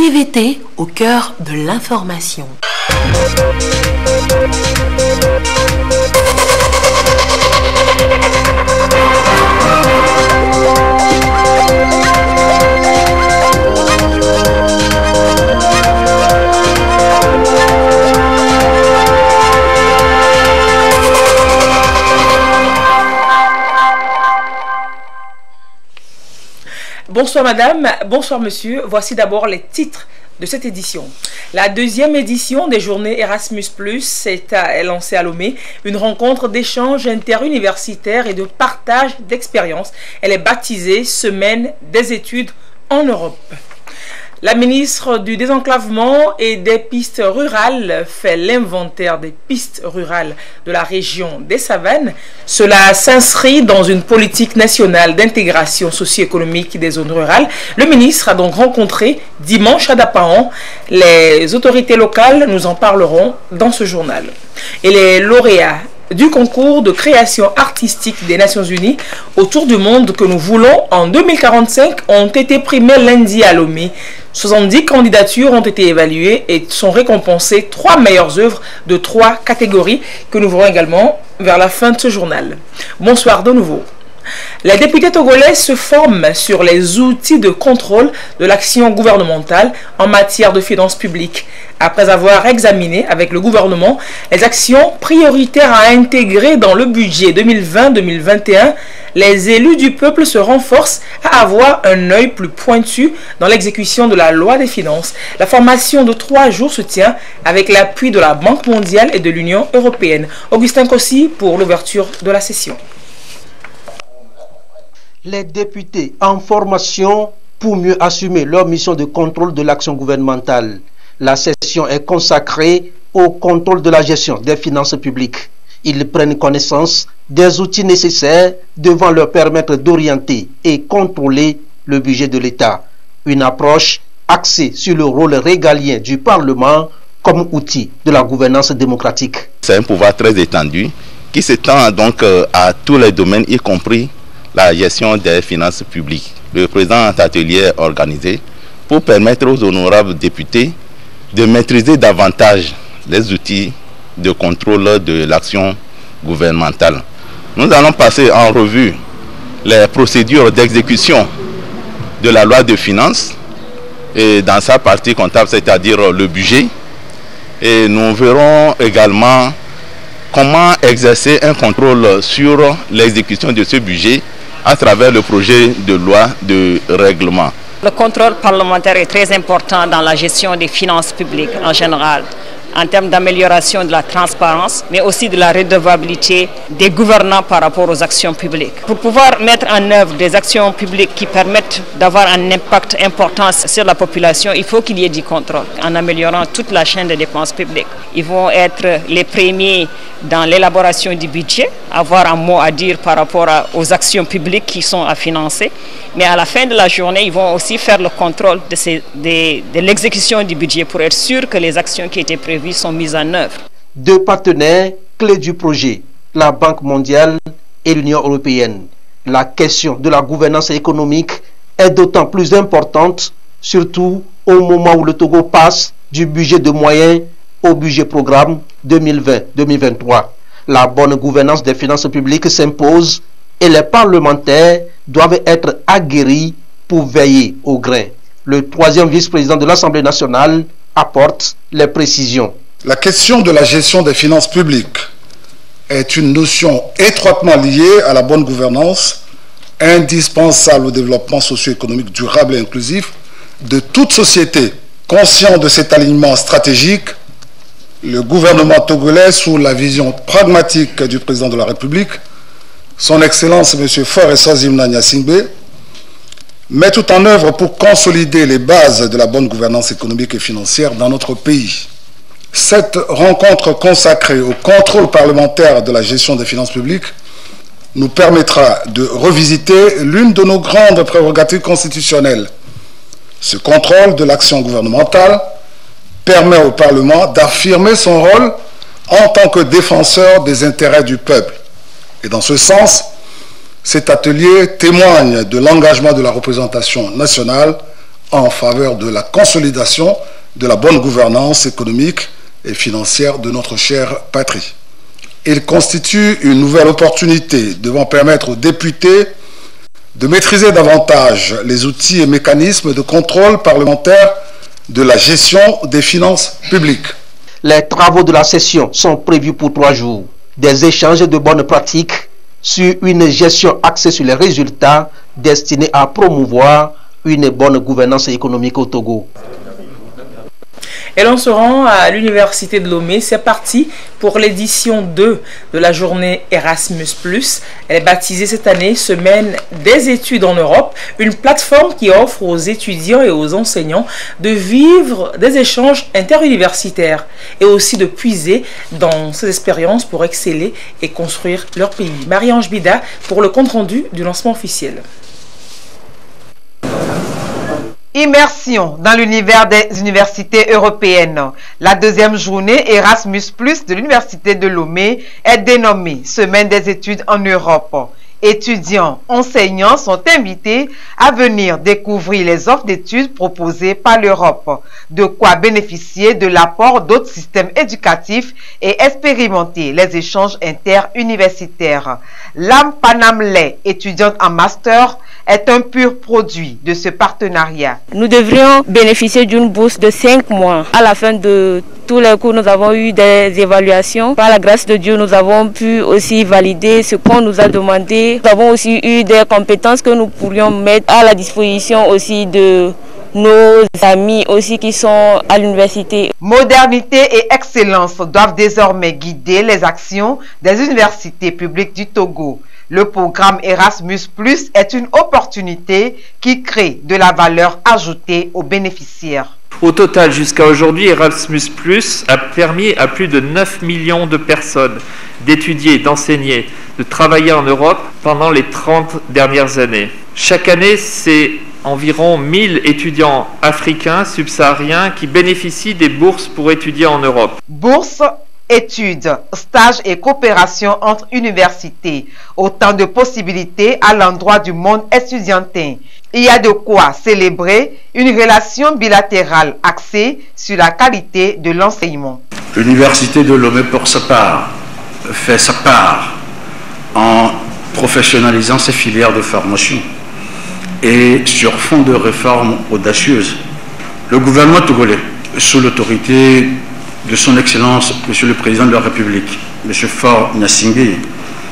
PVT au cœur de l'information. Bonsoir madame, bonsoir monsieur. Voici d'abord les titres de cette édition. La deuxième édition des journées Erasmus+, est lancée à Lomé, une rencontre d'échange interuniversitaire et de partage d'expériences. Elle est baptisée Semaine des études en Europe. La ministre du Désenclavement et des pistes rurales fait l'inventaire des pistes rurales de la région des Savanes. Cela s'inscrit dans une politique nationale d'intégration socio-économique des zones rurales. Le ministre a donc rencontré dimanche à Dapahan les autorités locales. Nous en parlerons dans ce journal. Et les lauréats du concours de création artistique des Nations Unies autour du monde que nous voulons en 2045 ont été primés lundi à Lomé. 70 candidatures ont été évaluées et sont récompensées 3 meilleures œuvres de 3 catégories que nous verrons également vers la fin de ce journal. Bonsoir de nouveau. Les députés togolais se forment sur les outils de contrôle de l'action gouvernementale en matière de finances publiques. Après avoir examiné avec le gouvernement les actions prioritaires à intégrer dans le budget 2020-2021, les élus du peuple se renforcent à avoir un œil plus pointu dans l'exécution de la loi des finances. La formation de 3 jours se tient avec l'appui de la Banque mondiale et de l'Union européenne. Augustin Kossi pour l'ouverture de la session. Les députés en formation pour mieux assumer leur mission de contrôle de l'action gouvernementale. La session est consacrée au contrôle de la gestion des finances publiques. Ils prennent connaissance des outils nécessaires devant leur permettre d'orienter et contrôler le budget de l'État. Une approche axée sur le rôle régalien du Parlement comme outil de la gouvernance démocratique. C'est un pouvoir très étendu qui s'étend donc à tous les domaines, y compris la gestion des finances publiques. Le présent atelier est organisé pour permettre aux honorables députés de maîtriser davantage les outils de contrôle de l'action gouvernementale. Nous allons passer en revue les procédures d'exécution de la loi de finances et dans sa partie comptable, c'est-à-dire le budget. Et nous verrons également comment exercer un contrôle sur l'exécution de ce budget à travers le projet de loi de règlement. Le contrôle parlementaire est très important dans la gestion des finances publiques en général, en termes d'amélioration de la transparence, mais aussi de la redevabilité des gouvernants par rapport aux actions publiques. Pour pouvoir mettre en œuvre des actions publiques qui permettent d'avoir un impact important sur la population, il faut qu'il y ait du contrôle en améliorant toute la chaîne de dépenses publiques. Ils vont être les premiers dans l'élaboration du budget, avoir un mot à dire par rapport aux actions publiques qui sont à financer, mais à la fin de la journée, ils vont aussi faire le contrôle de l'exécution du budget pour être sûr que les actions qui étaient prévues sont mises en œuvre. 2 partenaires clés du projet, la Banque mondiale et l'Union européenne. La question de la gouvernance économique est d'autant plus importante, surtout au moment où le Togo passe du budget de moyens au budget programme 2020-2023. La bonne gouvernance des finances publiques s'impose et les parlementaires doivent être aguerris pour veiller au grain. Le 3e vice-président de l'Assemblée nationale apporte les précisions. La question de la gestion des finances publiques est une notion étroitement liée à la bonne gouvernance, indispensable au développement socio-économique durable et inclusif de toute société. Conscient de cet alignement stratégique, le gouvernement togolais, sous la vision pragmatique du président de la République, son Excellence M. Faure Sozimna Gnassingbé, met tout en œuvre pour consolider les bases de la bonne gouvernance économique et financière dans notre pays. Cette rencontre consacrée au contrôle parlementaire de la gestion des finances publiques nous permettra de revisiter l'une de nos grandes prérogatives constitutionnelles. Ce contrôle de l'action gouvernementale permet au Parlement d'affirmer son rôle en tant que défenseur des intérêts du peuple. Et dans ce sens, cet atelier témoigne de l'engagement de la représentation nationale en faveur de la consolidation de la bonne gouvernance économique et financière de notre chère patrie. Il constitue une nouvelle opportunité devant permettre aux députés de maîtriser davantage les outils et mécanismes de contrôle parlementaire de la gestion des finances publiques. Les travaux de la session sont prévus pour 3 jours. Des échanges de bonnes pratiques sur une gestion axée sur les résultats destinés à promouvoir une bonne gouvernance économique au Togo. Et l'on se rend à l'université de Lomé. C'est parti pour l'édition 2 de la journée Erasmus+. Elle est baptisée cette année Semaine des études en Europe, une plateforme qui offre aux étudiants et aux enseignants de vivre des échanges interuniversitaires et aussi de puiser dans ces expériences pour exceller et construire leur pays. Marie-Ange Bida pour le compte-rendu du lancement officiel. Immersion dans l'univers des universités européennes. La deuxième journée Erasmus+ de l'université de Lomé est dénommée Semaine des études en Europe. Étudiants, enseignants sont invités à venir découvrir les offres d'études proposées par l'Europe, de quoi bénéficier de l'apport d'autres systèmes éducatifs et expérimenter les échanges interuniversitaires. L'âme Panamlais, étudiante en master, est un pur produit de ce partenariat. Nous devrions bénéficier d'une bourse de 5 mois. À la fin de tous les cours, nous avons eu des évaluations. Par la grâce de Dieu, nous avons pu aussi valider ce qu'on nous a demandé. Nous avons aussi eu des compétences que nous pourrions mettre à la disposition aussi de nos amis aussi qui sont à l'université. Modernité et excellence doivent désormais guider les actions des universités publiques du Togo. Le programme Erasmus+ est une opportunité qui crée de la valeur ajoutée aux bénéficiaires. Au total, jusqu'à aujourd'hui, Erasmus+ a permis à plus de 9 millions de personnes d'étudier, d'enseigner, de travailler en Europe pendant les 30 dernières années. Chaque année, c'est environ 1000 étudiants africains, subsahariens qui bénéficient des bourses pour étudier en Europe. Bourses, études, stages et coopération entre universités. Autant de possibilités à l'endroit du monde estudiantin. Il y a de quoi célébrer une relation bilatérale axée sur la qualité de l'enseignement. L'université de Lomé, pour sa part, fait sa part en professionnalisant ses filières de formation et sur fond de réformes audacieuses. Le gouvernement togolais, sous l'autorité de son Excellence, Monsieur le Président de la République, Monsieur Faure Gnassingbé,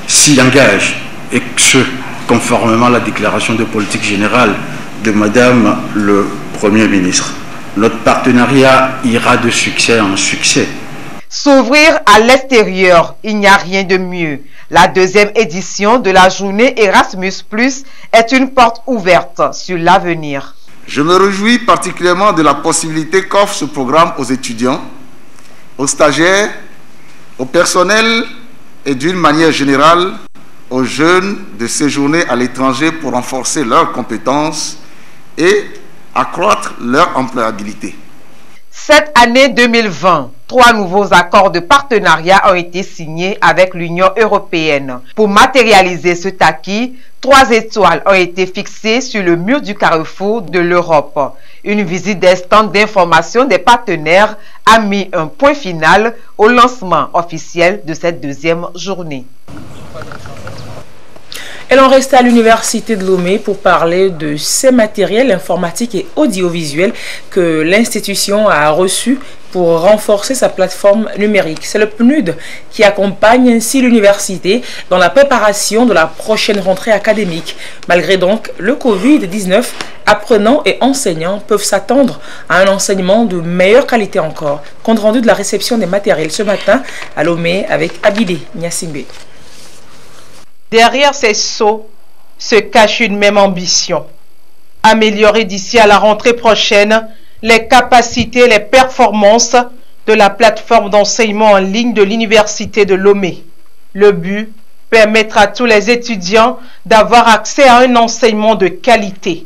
s'y engage, et ce, conformément à la déclaration de politique générale de Madame le Premier ministre. Notre partenariat ira de succès en succès. S'ouvrir à l'extérieur, il n'y a rien de mieux. La deuxième édition de la journée Erasmus+ est une porte ouverte sur l'avenir. Je me réjouis particulièrement de la possibilité qu'offre ce programme aux étudiants, aux stagiaires, au personnel et d'une manière générale aux jeunes de séjourner à l'étranger pour renforcer leurs compétences et accroître leur employabilité. Cette année 2020, 3 nouveaux accords de partenariat ont été signés avec l'Union européenne. Pour matérialiser cet acquis, 3 étoiles ont été fixées sur le mur du carrefour de l'Europe. Une visite des stands d'information des partenaires a mis un point final au lancement officiel de cette deuxième journée. Et l'on reste à l'université de Lomé pour parler de ces matériels informatiques et audiovisuels que l'institution a reçus pour renforcer sa plateforme numérique. C'est le PNUD qui accompagne ainsi l'université dans la préparation de la prochaine rentrée académique. Malgré donc le Covid-19, apprenants et enseignants peuvent s'attendre à un enseignement de meilleure qualité encore. Compte rendu de la réception des matériels ce matin à Lomé avec Abidé Gnassingbé. Derrière ces sauts se cache une même ambition. Améliorer d'ici à la rentrée prochaine les capacités et les performances de la plateforme d'enseignement en ligne de l'université de Lomé. Le but, permettre à tous les étudiants d'avoir accès à un enseignement de qualité.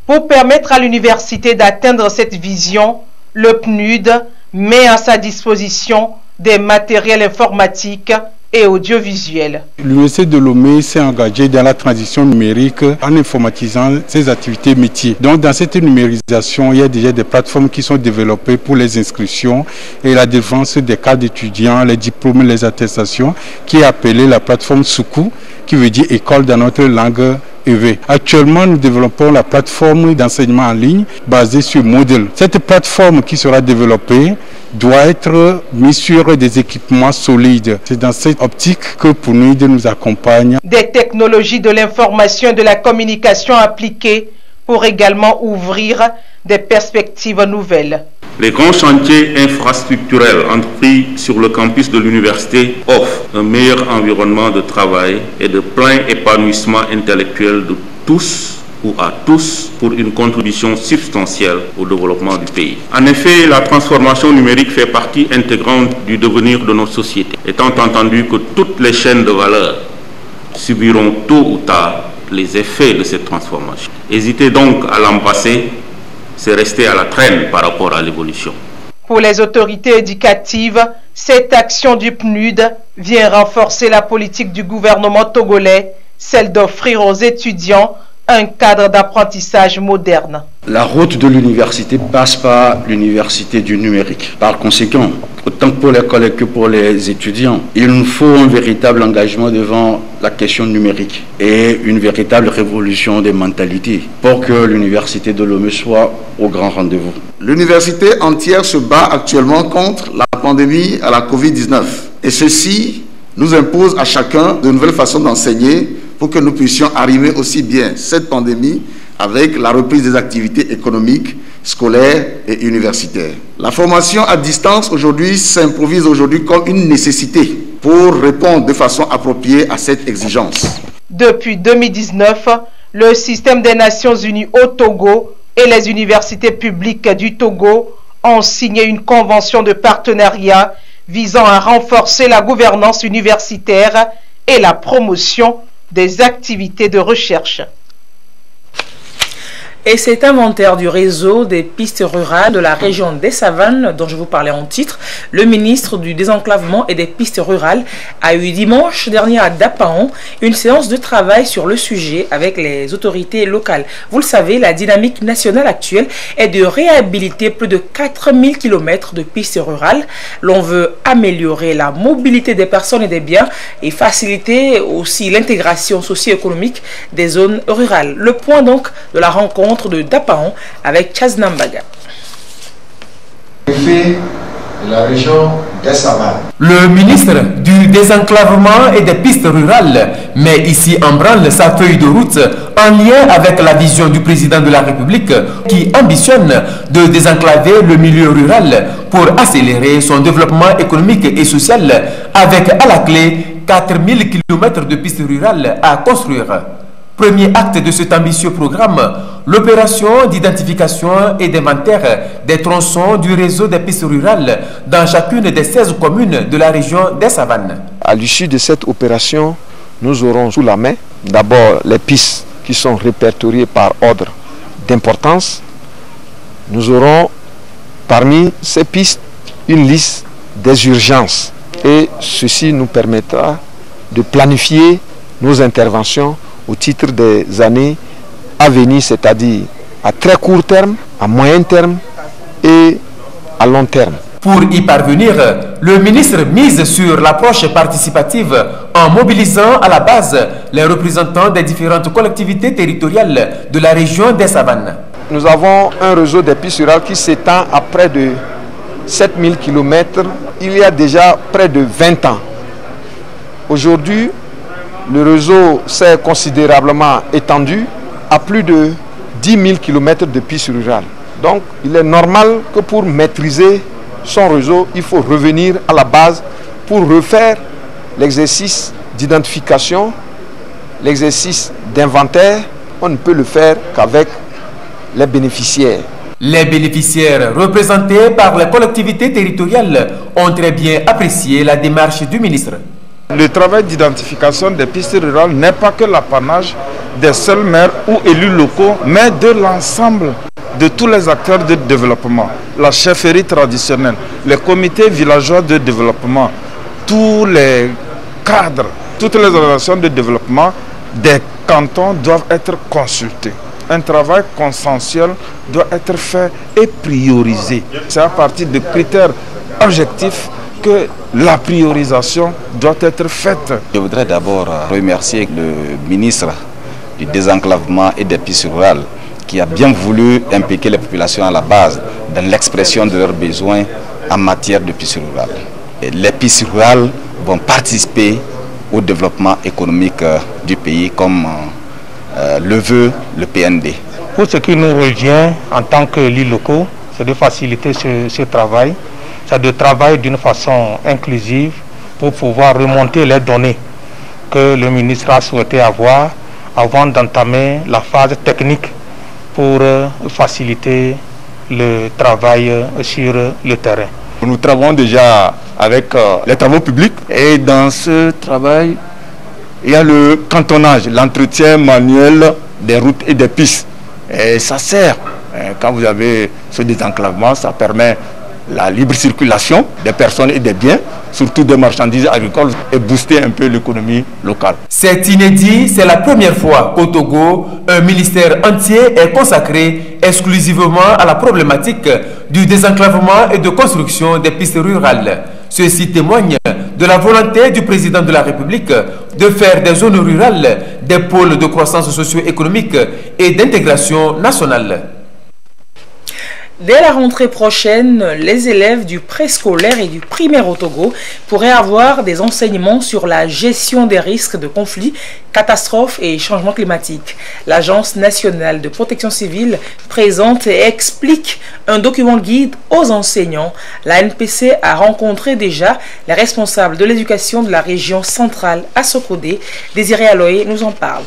Pour permettre à l'université d'atteindre cette vision, le PNUD met à sa disposition des matériels informatiques et audiovisuel. L'Université de Lomé s'est engagée dans la transition numérique en informatisant ses activités métiers. Donc dans cette numérisation, il y a déjà des plateformes qui sont développées pour les inscriptions et la défense des cas d'étudiants, les diplômes, les attestations, qui est appelée la plateforme Soukou, qui veut dire école dans notre langue EV. Actuellement, nous développons la plateforme d'enseignement en ligne basée sur Moodle. Cette plateforme qui sera développée doit être mise sur des équipements solides. C'est dans cette optique que PNUD nous accompagne. Des technologies de l'information et de la communication appliquées pour également ouvrir des perspectives nouvelles. Les grands chantiers infrastructurels entrepris sur le campus de l'université offrent un meilleur environnement de travail et de plein épanouissement intellectuel de tous ou à tous pour une contribution substantielle au développement du pays. En effet, la transformation numérique fait partie intégrante du devenir de notre société, étant entendu que toutes les chaînes de valeur subiront tôt ou tard les effets de cette transformation. Hésiter donc à l'embrasser, c'est rester à la traîne par rapport à l'évolution. Pour les autorités éducatives, cette action du PNUD vient renforcer la politique du gouvernement togolais, celle d'offrir aux étudiants un cadre d'apprentissage moderne. La route de l'université passe par l'université du numérique. Par conséquent, autant pour les collègues que pour les étudiants, il nous faut un véritable engagement devant la question numérique et une véritable révolution des mentalités pour que l'université de Lomé soit au grand rendez-vous. L'université entière se bat actuellement contre la pandémie à la Covid-19 et ceci nous impose à chacun de nouvelles façons d'enseigner pour que nous puissions arriver aussi bien cette pandémie avec la reprise des activités économiques, scolaires et universitaires. La formation à distance aujourd'hui s'improvise aujourd'hui comme une nécessité pour répondre de façon appropriée à cette exigence. Depuis 2019, le système des Nations Unies au Togo et les universités publiques du Togo ont signé une convention de partenariat visant à renforcer la gouvernance universitaire et la promotion des activités de recherche. Et cet inventaire du réseau des pistes rurales de la région des Savanes, dont je vous parlais en titre, le ministre du Désenclavement et des pistes rurales a eu dimanche dernier à Dapaon une séance de travail sur le sujet avec les autorités locales. Vous le savez, la dynamique nationale actuelle est de réhabiliter plus de 4000 km de pistes rurales. L'on veut améliorer la mobilité des personnes et des biens et faciliter aussi l'intégration socio-économique des zones rurales. Le point donc de la rencontre de Dapaon avec Chaznambaga. La région des Savanes. Le ministre du Désenclavement et des pistes rurales met ici en branle sa feuille de route en lien avec la vision du président de la République qui ambitionne de désenclaver le milieu rural pour accélérer son développement économique et social avec à la clé 4000 km de pistes rurales à construire. Premier acte de cet ambitieux programme, l'opération d'identification et d'inventaire des tronçons du réseau des pistes rurales dans chacune des 16 communes de la région des Savanes. À l'issue de cette opération, nous aurons sous la main d'abord les pistes qui sont répertoriées par ordre d'importance. Nous aurons parmi ces pistes une liste des urgences et ceci nous permettra de planifier nos interventions au titre des années à venir, c'est-à-dire à très court terme, à moyen terme et à long terme. Pour y parvenir, le ministre mise sur l'approche participative en mobilisant à la base les représentants des différentes collectivités territoriales de la région des Savanes. Nous avons un réseau des pistes rurales qui s'étend à près de 7000 km il y a déjà près de 20 ans. Aujourd'hui, le réseau s'est considérablement étendu à plus de 10 000 km de pistes rurales. Donc, il est normal que pour maîtriser son réseau, il faut revenir à la base pour refaire l'exercice d'identification, l'exercice d'inventaire. On ne peut le faire qu'avec les bénéficiaires. Les bénéficiaires représentés par les collectivités territoriales ont très bien apprécié la démarche du ministre. Le travail d'identification des pistes rurales n'est pas que l'apanage des seuls maires ou élus locaux, mais de l'ensemble de tous les acteurs de développement. La chefferie traditionnelle, les comités villageois de développement, tous les cadre. Toutes les organisations de développement des cantons doivent être consultées. Un travail consensuel doit être fait et priorisé. C'est à partir de critères objectifs que la priorisation doit être faite. Je voudrais d'abord remercier le ministre du désenclavement et des pistes rurales qui a bien voulu impliquer les populations à la base dans l'expression de leurs besoins en matière de pistes rurales. Et les pistes rurales vont participer au développement économique du pays comme le veut le PND. Pour ce qui nous revient en tant que lits locaux, c'est de faciliter ce travail. C'est de travailler d'une façon inclusive pour pouvoir remonter les données que le ministre a souhaité avoir avant d'entamer la phase technique pour faciliter le travail sur le terrain. Nous travaillons déjà avec les travaux publics et dans ce travail, il y a le cantonnage, l'entretien manuel des routes et des pistes. Et ça sert, quand vous avez ce désenclavement, ça permet la libre circulation des personnes et des biens, surtout des marchandises agricoles, et booster un peu l'économie locale. C'est inédit, c'est la première fois qu'au Togo, un ministère entier est consacré exclusivement à la problématique du désenclavement et de construction des pistes rurales. Ceci témoigne de la volonté du président de la République de faire des zones rurales des pôles de croissance socio-économique et d'intégration nationale. Dès la rentrée prochaine, les élèves du préscolaire et du primaire au Togo pourraient avoir des enseignements sur la gestion des risques de conflits, catastrophes et changements climatiques. L'Agence nationale de protection civile présente et explique un document guide aux enseignants. La NPC a rencontré déjà les responsables de l'éducation de la région centrale à Sokodé. Désiré Aloé nous en parle.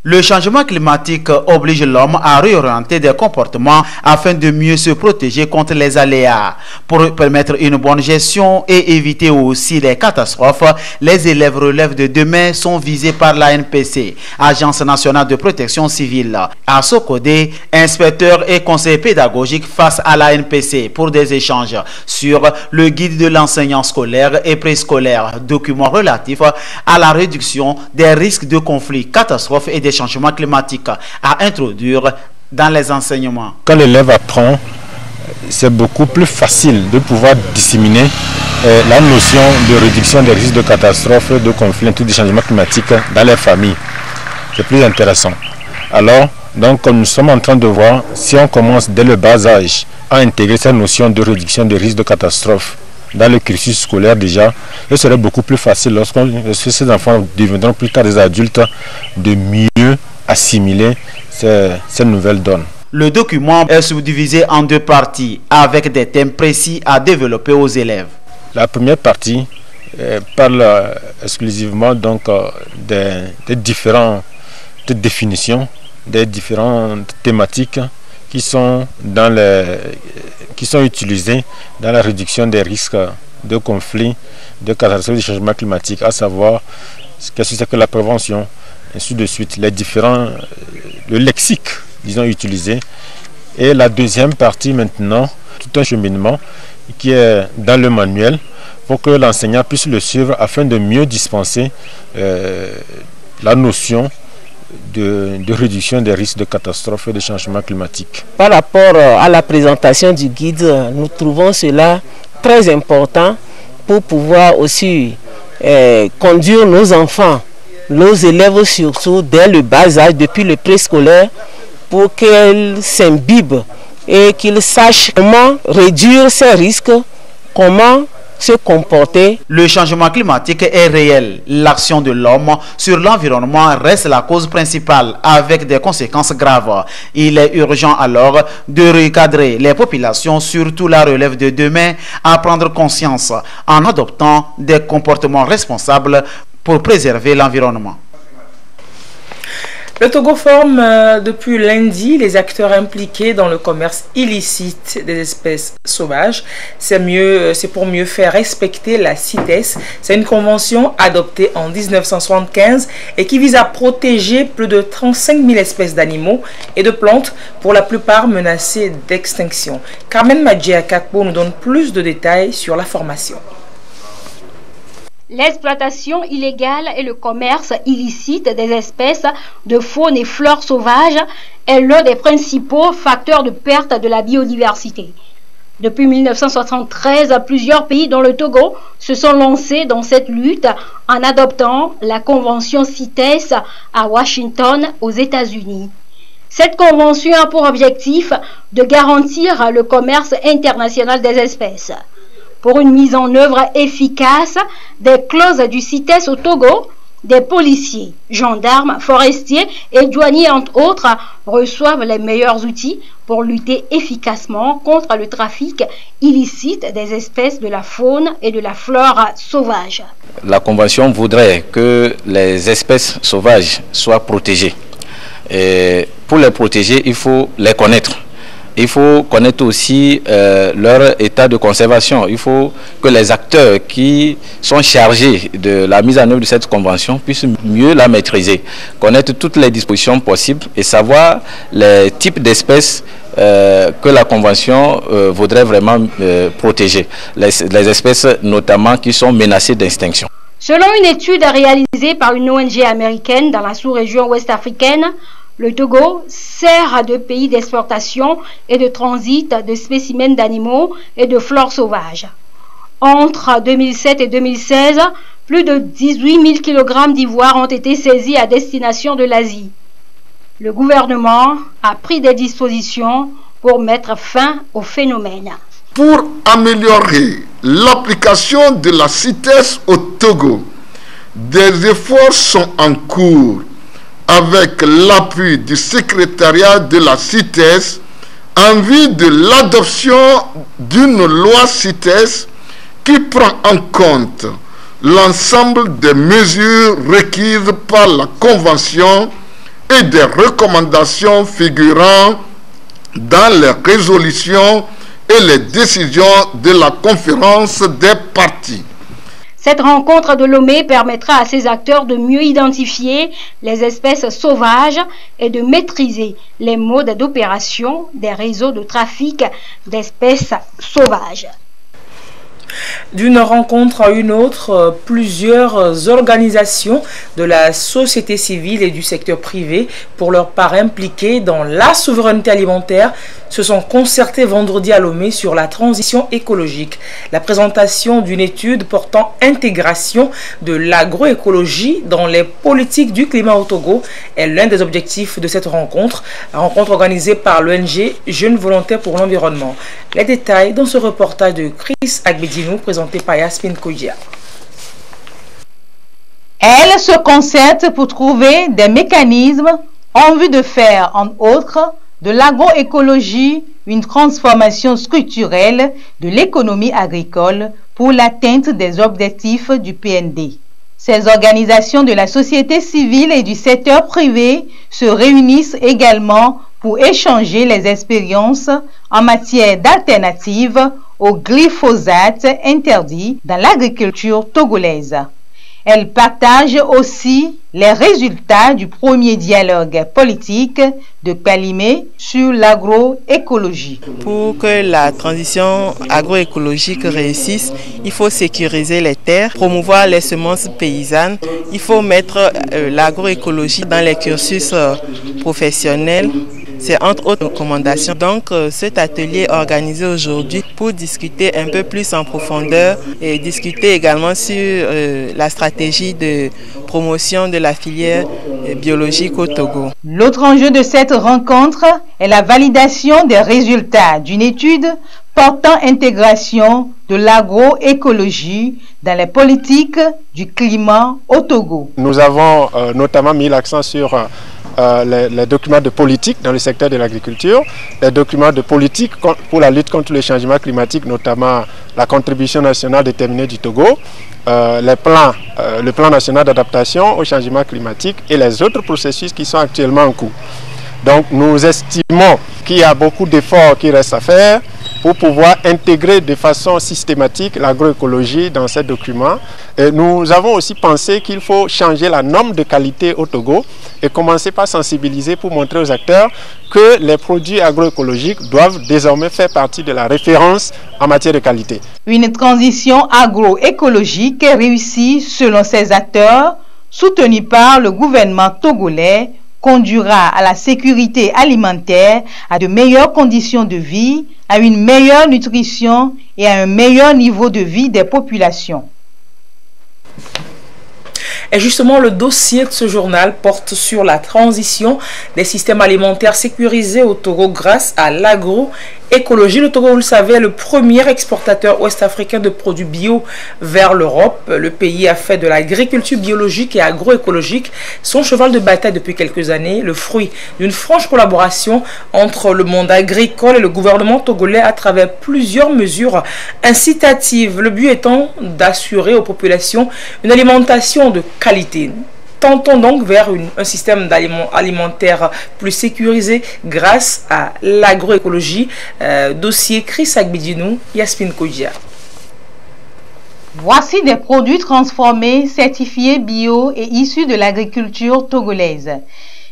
Le changement climatique oblige l'homme à réorienter des comportements afin de mieux se protéger contre les aléas. Pour permettre une bonne gestion et éviter aussi les catastrophes, les élèves relèves de demain sont visés par la NPC, Agence nationale de protection civile. À Sokodé, inspecteurs et conseillers pédagogiques face à la NPC pour des échanges sur le guide de l'enseignant scolaire et préscolaire, document relatif à la réduction des risques de conflits, catastrophes et des changements climatiques à introduire dans les enseignements. Quand l'élève apprend, c'est beaucoup plus facile de pouvoir disséminer la notion de réduction des risques de catastrophes, de conflits, de changements climatiques dans les familles. C'est plus intéressant. Alors, donc, comme nous sommes en train de voir, si on commence dès le bas âge à intégrer cette notion de réduction des risques de catastrophes dans le cursus scolaire déjà, ce serait beaucoup plus facile lorsque ces enfants deviendront plus tard des adultes de mieux assimiler ces nouvelles donnes. Le document est subdivisé en deux parties avec des thèmes précis à développer aux élèves. La première partie parle exclusivement donc des différentes définitions, des différentes thématiques qui sont utilisés dans la réduction des risques de conflits, de catastrophes, de changements climatiques, à savoir qu'est-ce que c'est que la prévention, ainsi de suite, le lexique, disons, utilisé. Et la deuxième partie maintenant, tout un cheminement qui est dans le manuel pour que l'enseignant puisse le suivre afin de mieux dispenser la notion de réduction des risques de catastrophes et de changements climatiques. Par rapport à la présentation du guide, nous trouvons cela très important pour pouvoir aussi conduire nos enfants, nos élèves surtout dès le bas âge, depuis le préscolaire, pour qu'ils s'imbibent et qu'ils sachent comment réduire ces risques, comment se comporter. Le changement climatique est réel. L'action de l'homme sur l'environnement reste la cause principale avec des conséquences graves. Il est urgent alors de recadrer les populations, surtout la relève de demain, à prendre conscience en adoptant des comportements responsables pour préserver l'environnement. Le Togo forme depuis lundi les acteurs impliqués dans le commerce illicite des espèces sauvages. C'est pour mieux faire respecter la CITES. C'est une convention adoptée en 1975 et qui vise à protéger plus de 35 000 espèces d'animaux et de plantes, pour la plupart menacées d'extinction. Carmen Madjia Kakpo nous donne plus de détails sur la formation. L'exploitation illégale et le commerce illicite des espèces de faune et flore sauvages est l'un des principaux facteurs de perte de la biodiversité. Depuis 1973, plusieurs pays, dont le Togo, se sont lancés dans cette lutte en adoptant la convention CITES à Washington, aux États-Unis. Cette convention a pour objectif de garantir le commerce international des espèces. Pour une mise en œuvre efficace des clauses du CITES au Togo, des policiers, gendarmes, forestiers et douaniers, entre autres, reçoivent les meilleurs outils pour lutter efficacement contre le trafic illicite des espèces de la faune et de la flore sauvage. La Convention voudrait que les espèces sauvages soient protégées. Et pour les protéger, il faut les connaître. Il faut connaître aussi leur état de conservation. Il faut que les acteurs qui sont chargés de la mise en œuvre de cette convention puissent mieux la maîtriser, connaître toutes les dispositions possibles et savoir les types d'espèces que la convention voudrait vraiment protéger. Les espèces notamment qui sont menacées d'extinction. Selon une étude réalisée par une ONG américaine dans la sous-région ouest-africaine, le Togo sert de pays d'exportation et de transit de spécimens d'animaux et de flore sauvage. Entre 2007 et 2016, plus de 18 000 kg d'ivoire ont été saisis à destination de l'Asie. Le gouvernement a pris des dispositions pour mettre fin au phénomène. Pour améliorer l'application de la CITES au Togo, des efforts sont en cours avec l'appui du secrétariat de la CITES en vue de l'adoption d'une loi CITES qui prend en compte l'ensemble des mesures requises par la Convention et des recommandations figurant dans les résolutions et les décisions de la conférence des parties. Cette rencontre de Lomé permettra à ces acteurs de mieux identifier les espèces sauvages et de maîtriser les modes d'opération des réseaux de trafic d'espèces sauvages. D'une rencontre à une autre, plusieurs organisations de la société civile et du secteur privé, pour leur part impliquées dans la souveraineté alimentaire, se sont concertées vendredi à Lomé sur la transition écologique. La présentation d'une étude portant intégration de l'agroécologie dans les politiques du climat au Togo est l'un des objectifs de cette rencontre. La rencontre organisée par l'ONG Jeunes Volontaires pour l'Environnement. Les détails dans ce reportage de Chris Agbedinou présenté par Yasmine Koudja. Elle se concerte pour trouver des mécanismes en vue de faire, entre autres, de l'agroécologie une transformation structurelle de l'économie agricole pour l'atteinte des objectifs du PND. Ces organisations de la société civile et du secteur privé se réunissent également pour échanger les expériences en matière d'alternatives au glyphosate interdit dans l'agriculture togolaise. Elle partage aussi les résultats du premier dialogue politique de Kalimé sur l'agroécologie. Pour que la transition agroécologique réussisse, il faut sécuriser les terres, promouvoir les semences paysannes, il faut mettre l'agroécologie dans les cursus professionnels. C'est entre autres recommandations. Donc cet atelier est organisé aujourd'hui pour discuter un peu plus en profondeur et discuter également sur la stratégie de promotion de la filière biologique au Togo. L'autre enjeu de cette rencontre est la validation des résultats d'une étude portant intégration de l'agroécologie dans les politiques du climat au Togo. Nous avons notamment mis l'accent sur les documents de politique dans le secteur de l'agriculture, les documents de politique pour la lutte contre le changement climatique, notamment la contribution nationale déterminée du Togo, le plan national d'adaptation au changement climatique et les autres processus qui sont actuellement en cours. Donc nous estimons qu'il y a beaucoup d'efforts qui restent à faire pour pouvoir intégrer de façon systématique l'agroécologie dans ces documents. Et nous avons aussi pensé qu'il faut changer la norme de qualité au Togo et commencer par sensibiliser pour montrer aux acteurs que les produits agroécologiques doivent désormais faire partie de la référence en matière de qualité. Une transition agroécologique réussie selon ces acteurs, soutenue par le gouvernement togolais, conduira à la sécurité alimentaire, à de meilleures conditions de vie, à une meilleure nutrition et à un meilleur niveau de vie des populations. Et justement, le dossier de ce journal porte sur la transition des systèmes alimentaires sécurisés au Togo grâce à l'agroécologie. Le Togo, vous le savez, est le premier exportateur ouest-africain de produits bio vers l'Europe. Le pays a fait de l'agriculture biologique et agroécologique son cheval de bataille depuis quelques années, le fruit d'une franche collaboration entre le monde agricole et le gouvernement togolais à travers plusieurs mesures incitatives. Le but étant d'assurer aux populations une alimentation de qualité. Tentons donc vers un système alimentaire plus sécurisé grâce à l'agroécologie. Dossier Chris Agbidinou, Yasmine Kodja. Voici des produits transformés, certifiés bio et issus de l'agriculture togolaise.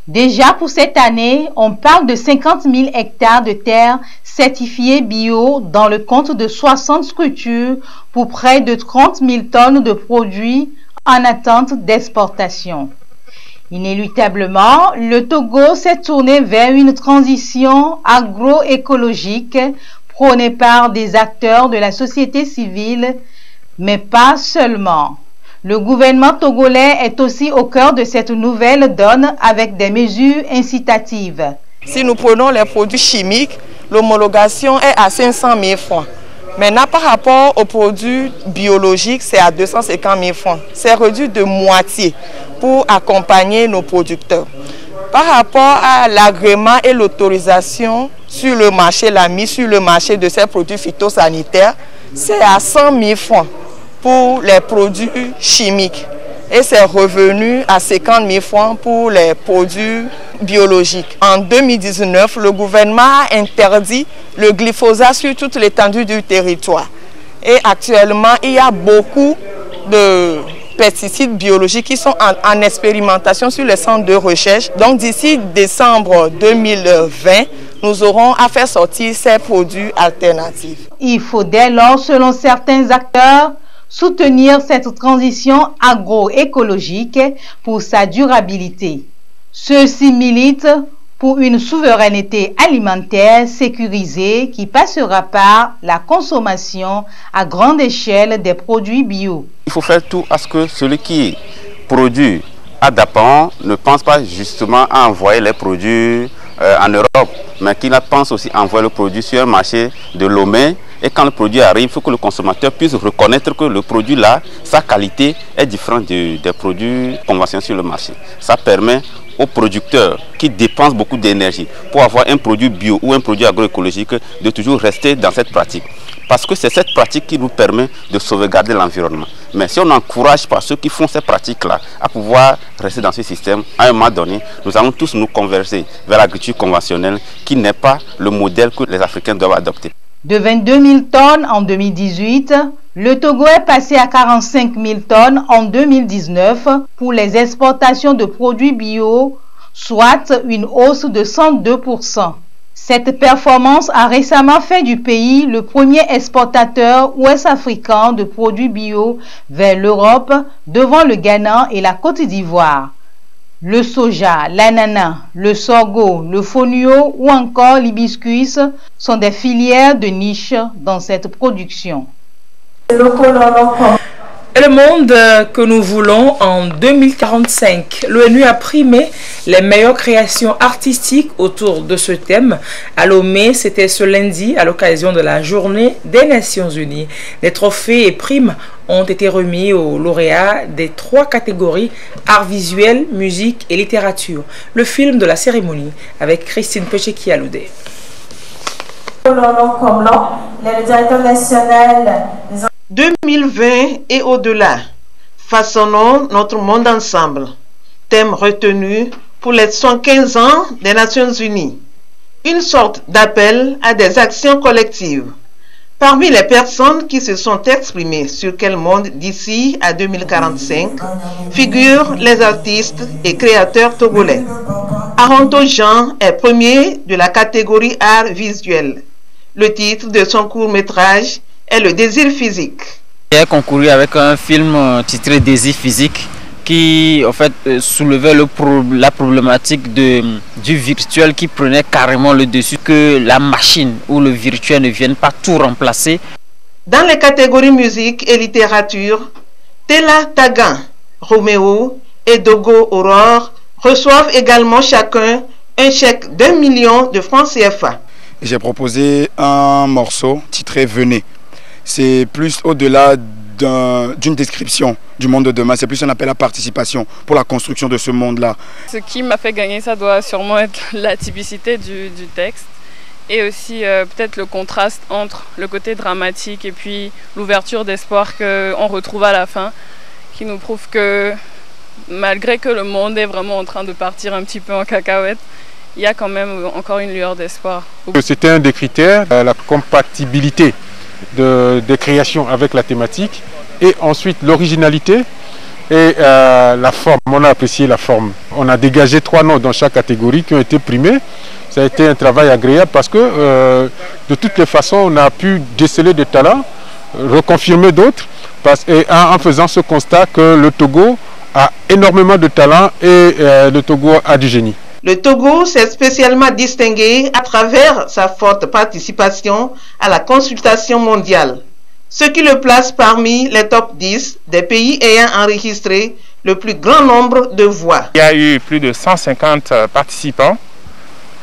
Déjà pour cette année, on parle de 50 000 hectares de terres certifiées bio dans le compte de 60 structures pour près de 30 000 tonnes de produits en attente d'exportation. Inéluctablement, le Togo s'est tourné vers une transition agroécologique prônée par des acteurs de la société civile, mais pas seulement. Le gouvernement togolais est aussi au cœur de cette nouvelle donne avec des mesures incitatives. Si nous prenons les produits chimiques, l'homologation est à 500 000 francs. Maintenant, par rapport aux produits biologiques, c'est à 250 000 francs. C'est réduit de moitié pour accompagner nos producteurs. Par rapport à l'agrément et l'autorisation sur le marché, la mise sur le marché de ces produits phytosanitaires, c'est à 100 000 francs pour les produits chimiques. Et c'est revenu à 50 000 francs pour les produits biologiques. En 2019, le gouvernement a interdit le glyphosate sur toute l'étendue du territoire. Et actuellement, il y a beaucoup de pesticides biologiques qui sont en expérimentation sur les centres de recherche. Donc d'ici décembre 2020, nous aurons à faire sortir ces produits alternatifs. Il faut dès lors, selon certains acteurs, soutenir cette transition agroécologique pour sa durabilité. Ceux-ci militent pour une souveraineté alimentaire sécurisée qui passera par la consommation à grande échelle des produits bio. Il faut faire tout à ce que celui qui produit à Dapan ne pense pas justement à envoyer les produits en Europe, mais qu'il pense aussi à envoyer le produit sur un marché de Lomé. Et quand le produit arrive, il faut que le consommateur puisse reconnaître que le produit là, sa qualité est différente des produits conventionnels sur le marché. Ça permet aux producteurs qui dépensent beaucoup d'énergie pour avoir un produit bio ou un produit agroécologique de toujours rester dans cette pratique. Parce que c'est cette pratique qui nous permet de sauvegarder l'environnement. Mais si on n'encourage pas ceux qui font ces pratiques-là à pouvoir rester dans ce système, à un moment donné, nous allons tous nous converger vers l'agriculture conventionnelle qui n'est pas le modèle que les Africains doivent adopter. De 22 000 tonnes en 2018, le Togo est passé à 45 000 tonnes en 2019 pour les exportations de produits bio, soit une hausse de 102%. Cette performance a récemment fait du pays le premier exportateur ouest-africain de produits bio vers l'Europe devant le Ghana et la Côte d'Ivoire. Le soja, l'ananas, le sorgho, le fonio ou encore l'hibiscus sont des filières de niche dans cette production. Et le monde que nous voulons en 2045. L'ONU a primé les meilleures créations artistiques autour de ce thème. À Lomé, c'était ce lundi à l'occasion de la journée des Nations Unies. Des trophées et primes ont été remis aux lauréats des 3 catégories art visuel, musique et littérature. Le film de la cérémonie avec Christine Pecheki-Aloudé. Comme le directeur national des 2020 et au-delà. Façonnons notre monde ensemble. Thème retenu pour les 115 ans des Nations Unies. une sorte d'appel à des actions collectives. Parmi les personnes qui se sont exprimées sur quel monde d'ici à 2045 figurent les artistes et créateurs togolais. Aronto Jean est premier de la catégorie art visuel. Le titre de son court-métrage est Le désir physique. J'ai concouru avec un film titré Désir physique qui en fait soulevait la problématique du virtuel qui prenait carrément le dessus, que la machine ou le virtuel ne vienne pas tout remplacer. Dans les catégories musique et littérature, Tela Tagan, Roméo et Dogo Aurore reçoivent également chacun un chèque d'1 million de francs CFA. J'ai proposé un morceau titré Venez. C'est plus au-delà d'une description du monde de demain, c'est plus un appel à participation pour la construction de ce monde-là. Ce qui m'a fait gagner, ça doit sûrement être la typicité du texte et aussi peut-être le contraste entre le côté dramatique et puis l'ouverture d'espoir qu'on retrouve à la fin, qui nous prouve que malgré que le monde est vraiment en train de partir un petit peu en cacahuète, il y a quand même encore une lueur d'espoir. C'était un des critères, la compatibilité des créations avec la thématique, et ensuite l'originalité et la forme. On a apprécié la forme. On a dégagé 3 noms dans chaque catégorie qui ont été primés. Ça a été un travail agréable parce que de toutes les façons on a pu déceler des talents, reconfirmer d'autres, et en faisant ce constat que le Togo a énormément de talents et le Togo a du génie. Le Togo s'est spécialement distingué à travers sa forte participation à la consultation mondiale, ce qui le place parmi les top 10 des pays ayant enregistré le plus grand nombre de voix. Il y a eu plus de 150 participants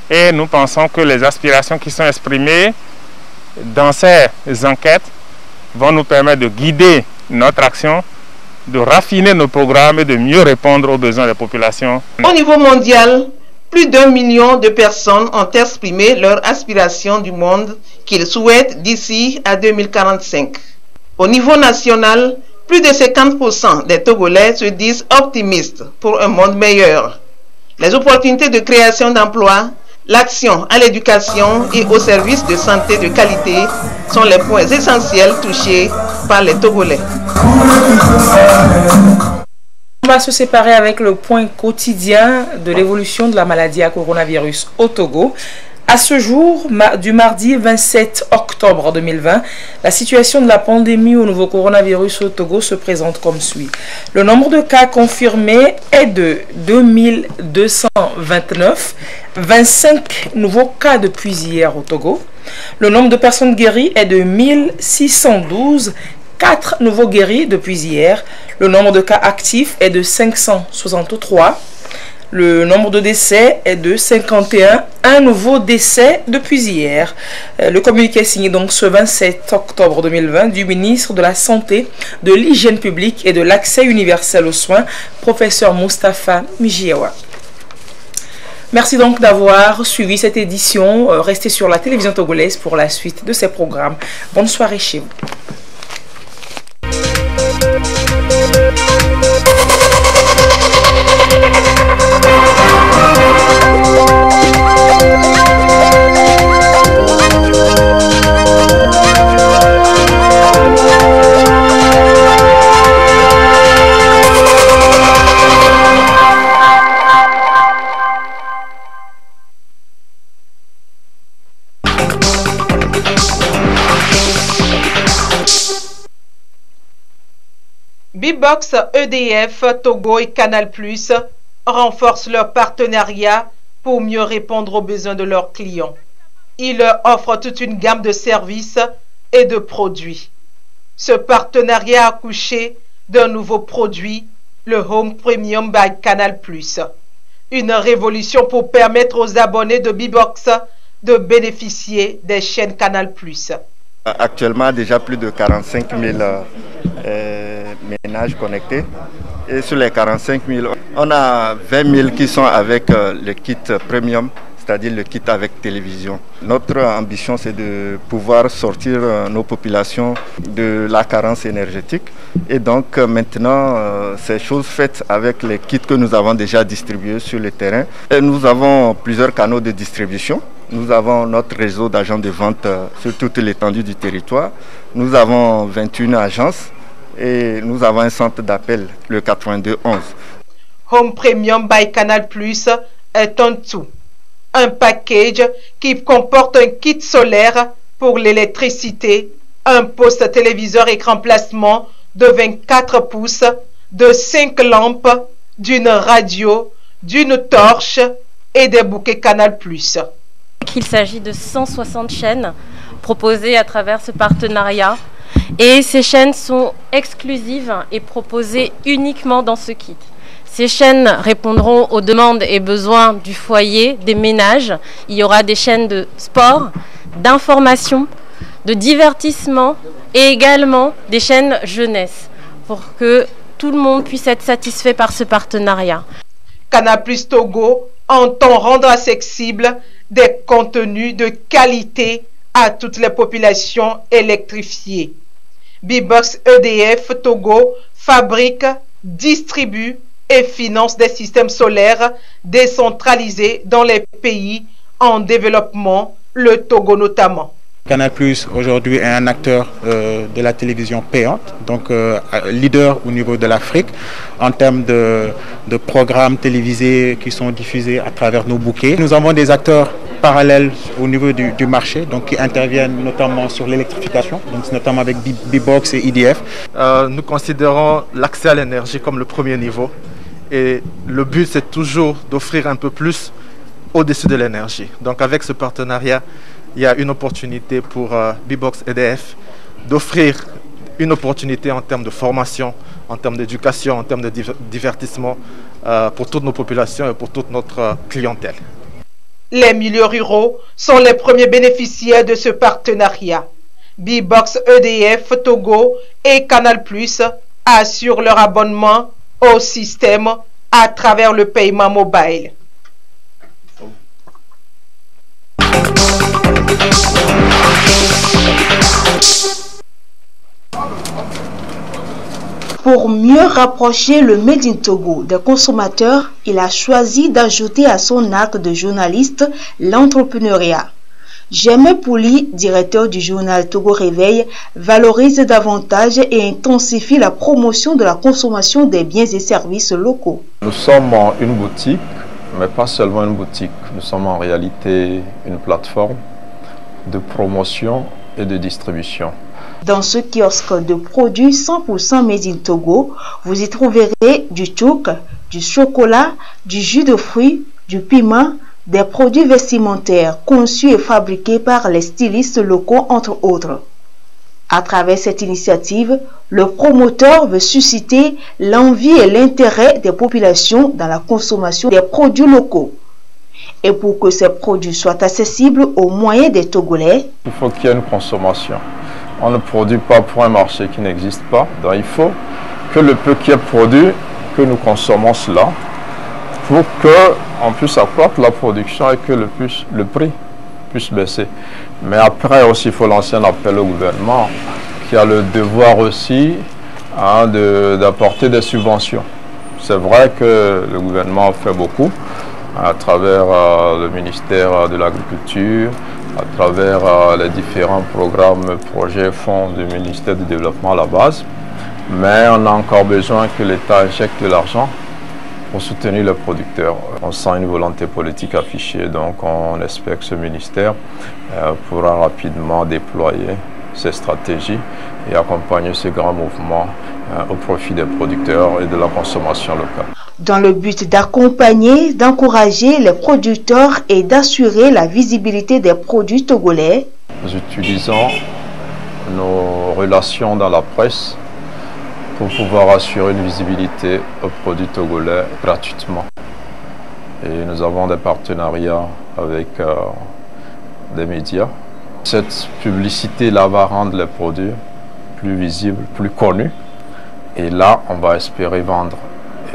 et nous pensons que les aspirations qui sont exprimées dans ces enquêtes vont nous permettre de guider notre action, de raffiner nos programmes et de mieux répondre aux besoins des populations. Au niveau mondial, plus d'1 million de personnes ont exprimé leur aspiration du monde qu'ils souhaitent d'ici à 2045. Au niveau national, plus de 50% des Togolais se disent optimistes pour un monde meilleur. Les opportunités de création d'emplois, l'action à l'éducation et aux services de santé de qualité sont les points essentiels touchés par les Togolais. On va se séparer avec le point quotidien de l'évolution de la maladie à coronavirus au Togo. À ce jour, du mardi 27 octobre 2020, la situation de la pandémie au nouveau coronavirus au Togo se présente comme suit. Le nombre de cas confirmés est de 2229, 25 nouveaux cas depuis hier au Togo. Le nombre de personnes guéries est de 1612, 4 nouveaux guéris depuis hier. Le nombre de cas actifs est de 563. Le nombre de décès est de 51. Un nouveau décès depuis hier. Le communiqué est signé donc ce 27 octobre 2020 du ministre de la Santé, de l'Hygiène publique et de l'Accès universel aux soins, professeur Moustapha Mijiewa. Merci donc d'avoir suivi cette édition. Restez sur la télévision togolaise pour la suite de ces programmes. Bonne soirée chez vous. Bbox, EDF, Togo et Canal+ renforcent leur partenariat pour mieux répondre aux besoins de leurs clients. Ils leur offrent toute une gamme de services et de produits. Ce partenariat a accouché d'un nouveau produit, le Home Premium by Canal+. Une révolution pour permettre aux abonnés de Bbox de bénéficier des chaînes Canal+. Actuellement, déjà plus de 45 000 ménages connectés. Et sur les 45 000, on a 20 000 qui sont avec le kit premium, c'est-à-dire le kit avec télévision. Notre ambition, c'est de pouvoir sortir nos populations de la carence énergétique. Et donc maintenant, c'est chose faite avec les kits que nous avons déjà distribués sur le terrain. Et nous avons plusieurs canaux de distribution. Nous avons notre réseau d'agents de vente sur toute l'étendue du territoire. Nous avons 21 agences et nous avons un centre d'appel, le 9211. Home Premium by Canal Plus est un tout. Un package qui comporte un kit solaire pour l'électricité, un poste téléviseur écran plasma de 24 pouces, de 5 lampes, d'une radio, d'une torche et des bouquets Canal+. Il s'agit de 160 chaînes proposées à travers ce partenariat et ces chaînes sont exclusives et proposées uniquement dans ce kit. Ces chaînes répondront aux demandes et besoins du foyer, des ménages. Il y aura des chaînes de sport, d'information, de divertissement et également des chaînes jeunesse pour que tout le monde puisse être satisfait par ce partenariat. Canal+ Togo entend rendre accessible des contenus de qualité à toutes les populations électrifiées. Bbox EDF Togo fabrique, distribue et finance des systèmes solaires décentralisés dans les pays en développement, le Togo notamment. Canal+ aujourd'hui est un acteur de la télévision payante, donc leader au niveau de l'Afrique en termes de programmes télévisés qui sont diffusés à travers nos bouquets. Nous avons des acteurs parallèles au niveau du marché, donc qui interviennent notamment sur l'électrification, donc notamment avec Bbox et EDF. Nous considérons l'accès à l'énergie comme le premier niveau et le but c'est toujours d'offrir un peu plus au-dessus de l'énergie. Donc avec ce partenariat, il y a une opportunité pour Bbox EDF d'offrir une opportunité en termes de formation, en termes d'éducation, en termes de divertissement pour toutes nos populations et pour toute notre clientèle. Les milieux ruraux sont les premiers bénéficiaires de ce partenariat. Bbox EDF Togo et Canal+ assurent leur abonnement au système à travers le paiement mobile. Pour mieux rapprocher le Made in Togo des consommateurs, il a choisi d'ajouter à son acte de journaliste l'entrepreneuriat. Germain Pouli, directeur du journal Togo Réveil, valorise davantage et intensifie la promotion de la consommation des biens et services locaux. Nous sommes une boutique, mais pas seulement une boutique. Nous sommes en réalité une plateforme de promotion et de distribution. Dans ce kiosque de produits 100% Made in Togo, vous y trouverez du tchouk, du chocolat, du jus de fruits, du piment, des produits vestimentaires conçus et fabriqués par les stylistes locaux entre autres. À travers cette initiative, le promoteur veut susciter l'envie et l'intérêt des populations dans la consommation des produits locaux. Et pour que ces produits soient accessibles aux moyens des Togolais, il faut qu'il y ait une consommation. On ne produit pas pour un marché qui n'existe pas. Donc il faut que le peu qui est produit, que nous consommons cela, pour qu'on puisse accroître la production et que le prix puisse baisser. Mais après aussi, il faut lancer un appel au gouvernement qui a le devoir aussi d'apporter des subventions. C'est vrai que le gouvernement fait beaucoup à travers le ministère de l'Agriculture, à travers les différents programmes, projets, fonds du ministère du Développement à la base. Mais on a encore besoin que l'État injecte de l'argent pour soutenir les producteurs. On sent une volonté politique affichée, donc on espère que ce ministère pourra rapidement déployer ces stratégies et accompagner ce grand mouvement au profit des producteurs et de la consommation locale. Dans le but d'accompagner, d'encourager les producteurs et d'assurer la visibilité des produits togolais, nous utilisons nos relations dans la presse pour pouvoir assurer une visibilité aux produits togolais gratuitement. Et nous avons des partenariats avec des médias. Cette publicité-là va rendre les produits plus visibles, plus connus. Et là, on va espérer vendre.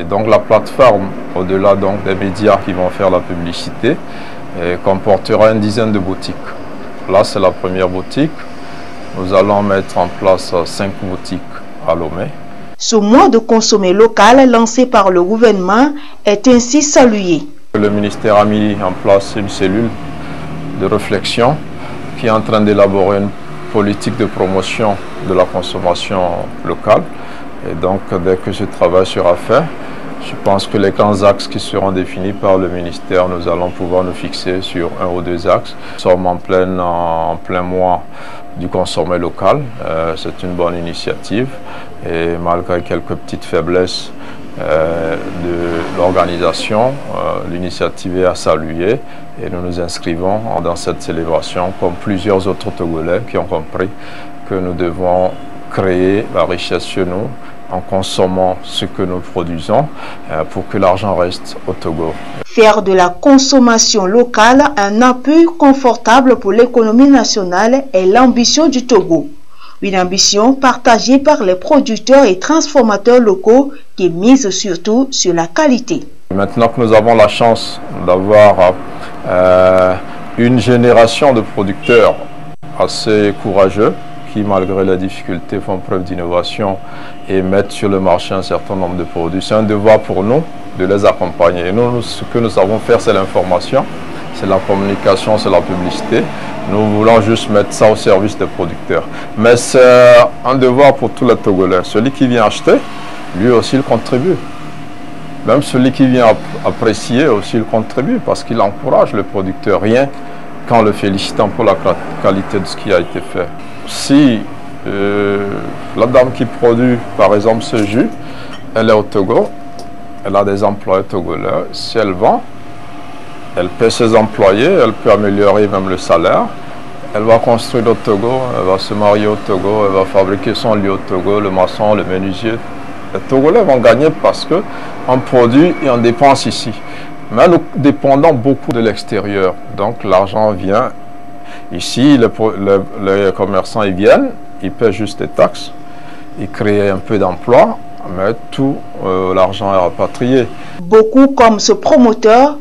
Et donc la plateforme, au-delà donc des médias qui vont faire la publicité, comportera une dizaine de boutiques. Là, c'est la première boutique. Nous allons mettre en place 5 boutiques à Lomé. Ce mois de consommer local lancé par le gouvernement est ainsi salué. Le ministère a mis en place une cellule de réflexion qui est en train d'élaborer une politique de promotion de la consommation locale. Et donc, dès que ce travail sera fait, je pense que les grands axes qui seront définis par le ministère, nous allons pouvoir nous fixer sur 1 ou 2 axes. Nous sommes en plein mois du consommé local. C'est une bonne initiative et malgré quelques petites faiblesses de l'organisation, l'initiative est à saluer et nous nous inscrivons dans cette célébration comme plusieurs autres Togolais qui ont compris que nous devons créer la richesse chez nous en consommant ce que nous produisons pour que l'argent reste au Togo. Faire de la consommation locale un appui confortable pour l'économie nationale est l'ambition du Togo. Une ambition partagée par les producteurs et transformateurs locaux qui misent surtout sur la qualité. Maintenant que nous avons la chance d'avoir une génération de producteurs assez courageux, qui malgré les difficultés font preuve d'innovation et mettent sur le marché un certain nombre de produits. C'est un devoir pour nous de les accompagner. Et nous, ce que nous savons faire, c'est l'information, c'est la communication, c'est la publicité. Nous voulons juste mettre ça au service des producteurs. Mais c'est un devoir pour tous les Togolais. Celui qui vient acheter, lui aussi il contribue. Même celui qui vient apprécier aussi il contribue parce qu'il encourage le producteur, rien qu'en le félicitant pour la qualité de ce qui a été fait. Si la dame qui produit par exemple ce jus, elle est au Togo, elle a des employés togolais, si elle vend, elle paie ses employés, elle peut améliorer même le salaire, elle va construire au Togo, elle va se marier au Togo, elle va fabriquer son lit au Togo, le maçon, le menuisier. Les Togolais vont gagner parce qu'on produit et on dépense ici. Mais nous dépendons beaucoup de l'extérieur, donc l'argent vient. Ici, les commerçants ils viennent, ils paient juste des taxes, ils créent un peu d'emplois, mais tout l'argent est rapatrié. Beaucoup comme ce promoteur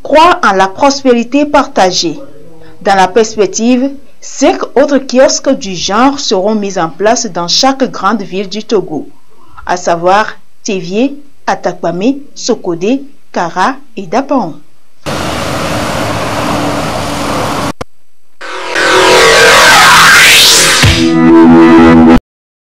croient en la prospérité partagée. Dans la perspective, 5 autres kiosques du genre seront mis en place dans chaque grande ville du Togo, à savoir Tévié, Atakwame, Sokodé, Kara et Dapaon.